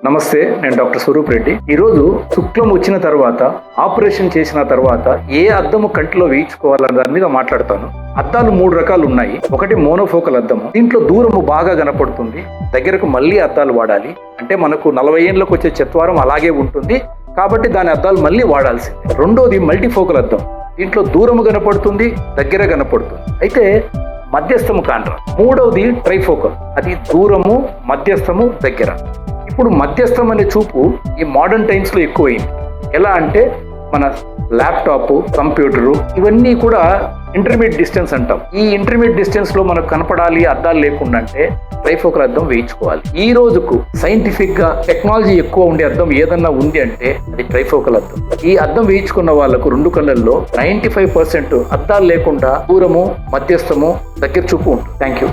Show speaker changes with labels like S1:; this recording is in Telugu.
S1: నమస్తే, నేను డాక్టర్ స్వరూప్ రెడ్డి. ఈరోజు శుక్లం వచ్చిన తర్వాత ఆపరేషన్ చేసిన తర్వాత ఏ అద్దము కంటిలో వేయించుకోవాలన్న దాని మీద మాట్లాడతాను. అద్దాలు 3 రకాలు ఉన్నాయి. ఒకటి మోనోఫోకల్ అద్దము. దీంట్లో దూరము బాగా కనపడుతుంది, దగ్గరకు మళ్ళీ అద్దాలు వాడాలి. అంటే మనకు 40 ఏళ్ళకు వచ్చే చత్వారం అలాగే ఉంటుంది కాబట్టి దాని అద్దాలు మళ్ళీ వాడాల్సింది. రెండోది మల్టీఫోకల్ అద్దం. దీంట్లో దూరము కనపడుతుంది, దగ్గర కనపడుతుంది, అయితే మధ్యస్థము కాంట్రా. మూడవది ట్రైఫోకల్, అది దూరము, మధ్యస్థము, దగ్గర. ఇప్పుడు మధ్యస్థం అనే చూపు ఈ మోడర్న్ టైమ్స్లో ఎక్కువైంది. ఎలా అంటే మన ల్యాప్టాప్, కంప్యూటరు ఇవన్నీ కూడా ఇంటర్మీడియట్ డిస్టెన్స్ అంటాం. ఈ ఇంటర్మీడియట్ డిస్టెన్స్లో మనకు కనపడాలి అద్దాలు లేకుండా అంటే ట్రైఫోకల్ అద్దం వేయించుకోవాలి. ఈ రోజుకు సైంటిఫిక్గా టెక్నాలజీ ఎక్కువ ఉండే అద్దం ఏదన్నా ఉంది అంటే అది ట్రైఫోకల్ అద్దం. ఈ అద్దం వేయించుకున్న వాళ్ళకు 2 కళ్ళల్లో 95% అద్దాలు లేకుండా దూరము, మధ్యస్థము, దగ్గర చూపు ఉంటుంది. Thank you.